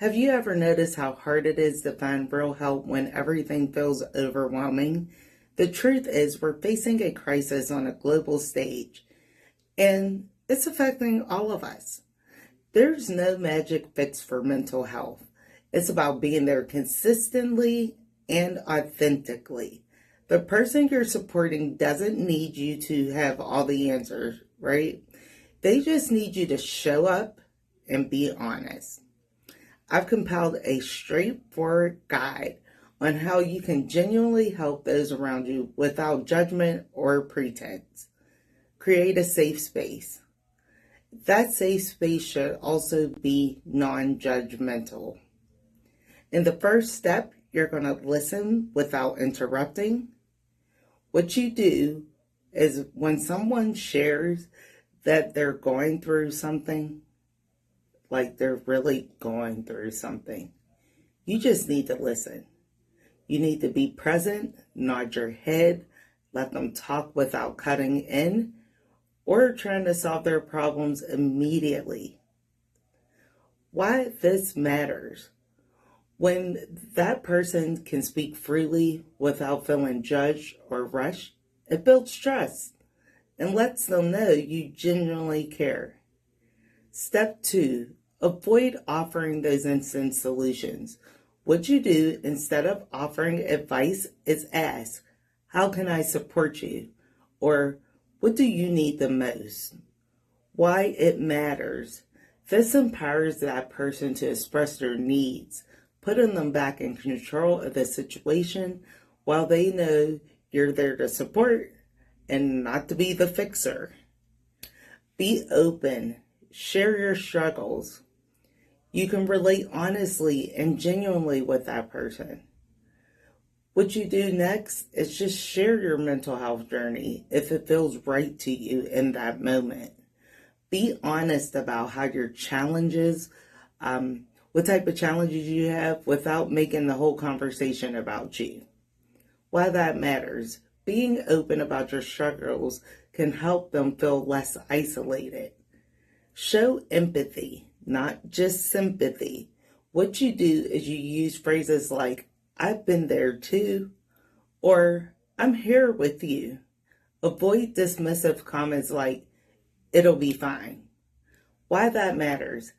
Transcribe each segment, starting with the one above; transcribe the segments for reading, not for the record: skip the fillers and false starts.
Have you ever noticed how hard it is to find real help when everything feels overwhelming? The truth is, we're facing a crisis on a global stage, and it's affecting all of us. There's no magic fix for mental health. It's about being there consistently and authentically. The person you're supporting doesn't need you to have all the answers, right? They just need you to show up and be honest. I've compiled a straightforward guide on how you can genuinely help those around you without judgment or pretense. Create a safe space. That safe space should also be non-judgmental. In the first step, you're going to listen without interrupting. What you do is when someone shares that they're going through something, like they're really going through something, you just need to listen. You need to be present, nod your head, let them talk without cutting in or trying to solve their problems immediately. Why this matters. When that person can speak freely without feeling judged or rushed, it builds trust and lets them know you genuinely care. Step 2, avoid offering those instant solutions. What you do instead of offering advice is ask, how can I support you? Or what do you need the most? Why it matters. This empowers that person to express their needs, putting them back in control of the situation while they know you're there to support and not to be the fixer. Be open. Share your struggles. You can relate honestly and genuinely with that person. What you do next is just share your mental health journey if it feels right to you in that moment. Be honest about how your challenges, what type of challenges you have without making the whole conversation about you. Why that matters. Being open about your struggles can help them feel less isolated. Show empathy, not just sympathy. What you do is you use phrases like, I've been there too, or I'm here with you. Avoid dismissive comments like, it'll be fine. Why that matters.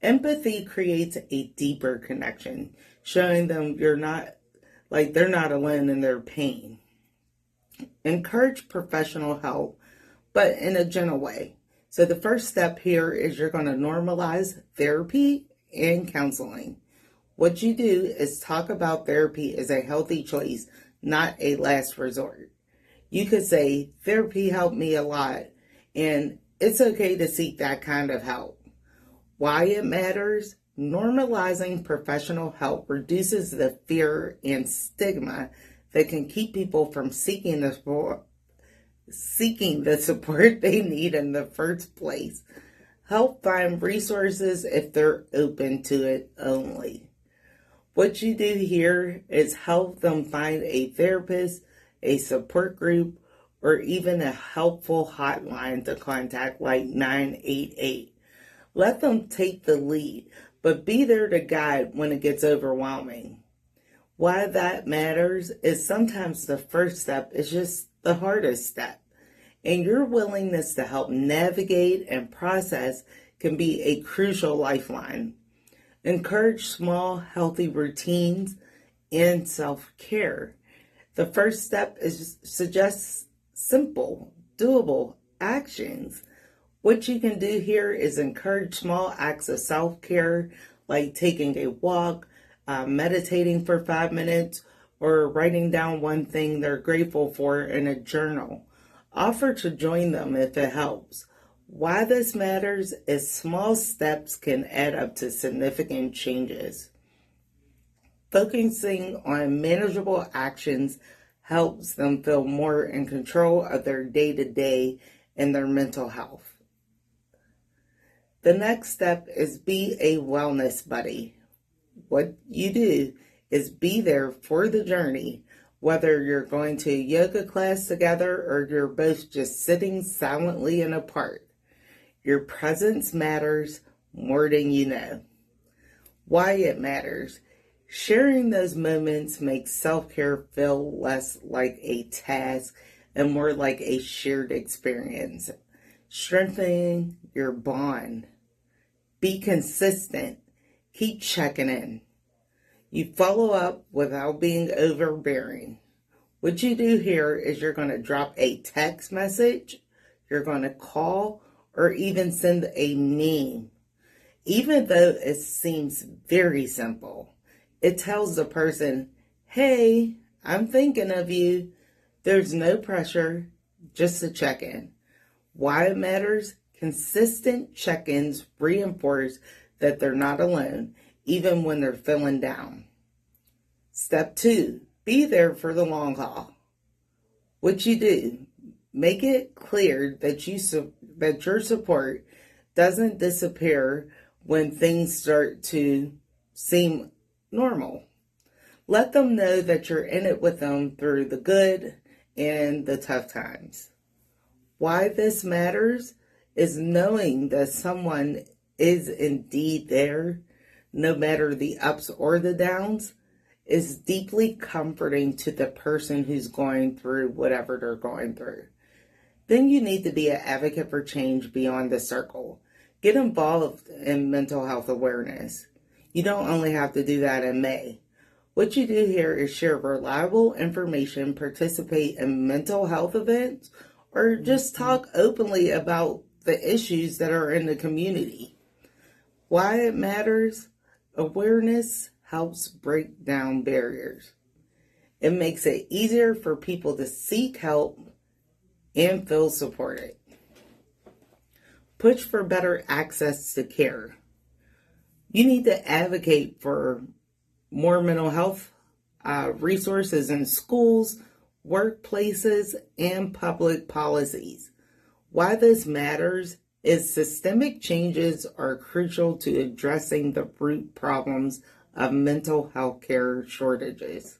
Empathy creates a deeper connection, showing them they're not alone in their pain. Encourage professional help, but in a gentle way. So the first step here is you're going to normalize therapy and counseling. What you do is talk about therapy as a healthy choice, not a last resort. You could say, therapy helped me a lot, and it's okay to seek that kind of help. Why it matters? Normalizing professional help reduces the fear and stigma that can keep people from seeking the support they need in the first place. Help find resources if they're open to it only. What you do here is help them find a therapist, a support group, or even a helpful hotline to contact like 988. Let them take the lead, but be there to guide when it gets overwhelming. Why that matters is sometimes the first step is just the hardest step, and your willingness to help navigate and process can be a crucial lifeline. Encourage small, healthy routines and self-care. The first step is suggest simple, doable actions. What you can do here is encourage small acts of self-care, like taking a walk, meditating for 5 minutes, or writing down one thing they're grateful for in a journal. Offer to join them if it helps. Why this matters is small steps can add up to significant changes. Focusing on manageable actions helps them feel more in control of their day-to-day and their mental health. The next step is be a wellness buddy. What you do is be there for the journey, whether you're going to a yoga class together or you're both just sitting silently in a park. Your presence matters more than you know. Why it matters. Sharing those moments makes self-care feel less like a task and more like a shared experience. Strengthening your bond. Be consistent. Keep checking in. You follow up without being overbearing. What you do here is you're going to drop a text message, you're going to call, or even send a meme. Even though it seems very simple, it tells the person, hey, I'm thinking of you. There's no pressure, just a check-in. Why it matters? Consistent check-ins reinforce that they're not alone, even when they're feeling down. Step 2, be there for the long haul. What you do, make it clear that your support doesn't disappear when things start to seem normal. Let them know that you're in it with them through the good and the tough times. Why this matters is knowing that someone is indeed there, no matter the ups or the downs, is deeply comforting to the person who's going through whatever they're going through. Then you need to be an advocate for change beyond the circle. Get involved in mental health awareness. You don't only have to do that in May. What you do here is share reliable information, participate in mental health events, or just talk openly about the issues that are in the community. Why it matters? Awareness helps break down barriers. It makes it easier for people to seek help and feel supported. Push for better access to care. You need to advocate for more mental health resources in schools, workplaces, and public policies. Why this matters is systemic changes are crucial to addressing the root problems of mental health care shortages,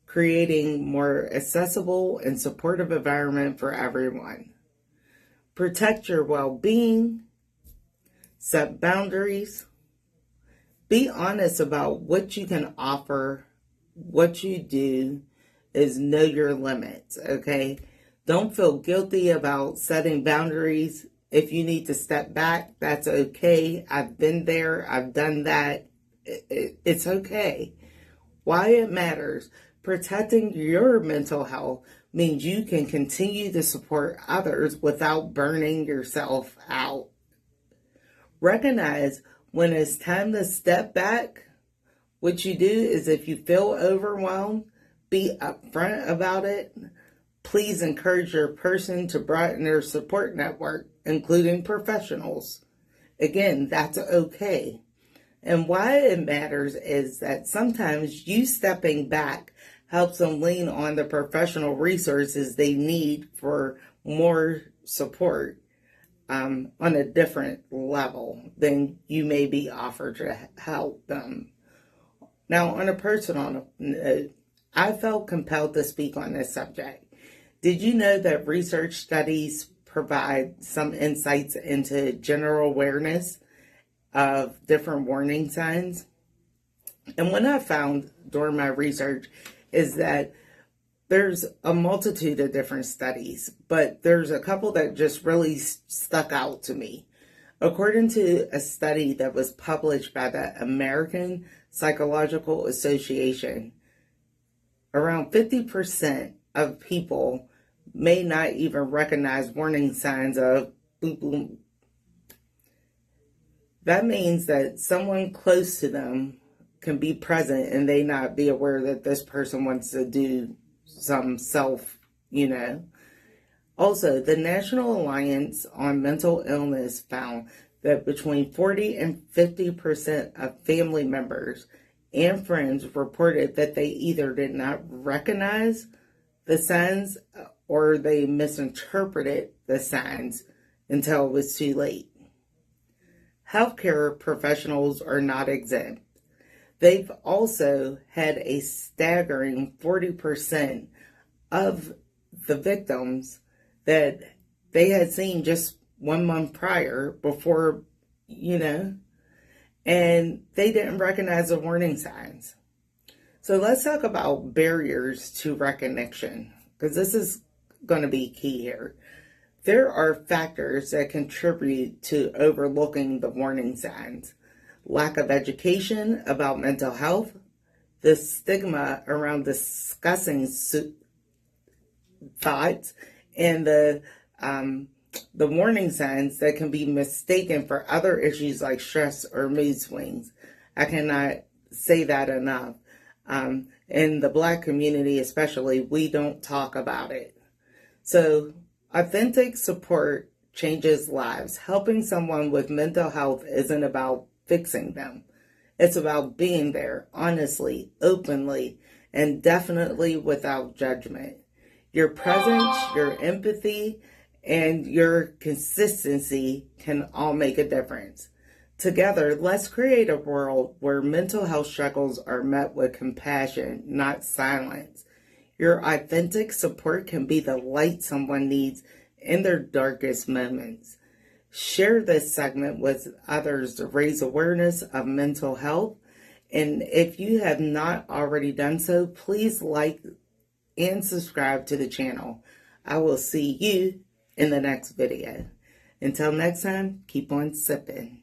creating more accessible and supportive environment for everyone. Protect your well-being, set boundaries, be honest about what you can offer. What you do is know your limits, okay? Don't feel guilty about setting boundaries. If you need to step back, that's okay. I've been there. I've done that. It's okay. Why it matters. Protecting your mental health means you can continue to support others without burning yourself out. Recognize when it's time to step back. What you do is if you feel overwhelmed, be upfront about it. Please encourage your person to broaden their support network, including professionals. Again, that's okay. And why it matters is that sometimes you stepping back helps them lean on the professional resources they need for more support on a different level than you may be offered to help them. Now, on a personal note, I felt compelled to speak on this subject. Did you know that research studies provide some insights into general awareness of different warning signs? And what I found during my research is that there's a multitude of different studies, but there's a couple that just really stuck out to me. According to a study that was published by the American Psychological Association, around 50% of people may not even recognize warning signs of boom, boom. That means that someone close to them can be present and they not be aware that this person wants to do some Also, the National Alliance on Mental Illness found that between 40 and 50% of family members and friends reported that they either did not recognize the signs or they misinterpreted the signs until it was too late. Healthcare professionals are not exempt. They've also had a staggering 40% of the victims that they had seen just 1 month prior before, and they didn't recognize the warning signs. So let's talk about barriers to recognition, because this is going to be key here. There are factors that contribute to overlooking the warning signs. Lack of education about mental health, the stigma around discussing thoughts, and the warning signs that can be mistaken for other issues like stress or mood swings. I cannot say that enough. In the Black community especially, we don't talk about it. So authentic support changes lives. Helping someone with mental health isn't about fixing them. It's about being there honestly, openly, and definitely without judgment. Your presence, your empathy, and your consistency can all make a difference. Together, let's create a world where mental health struggles are met with compassion, not silence. Your authentic support can be the light someone needs in their darkest moments. Share this segment with others to raise awareness of mental health. And if you have not already done so, please like and subscribe to the channel. I will see you in the next video. Until next time, keep on sipping.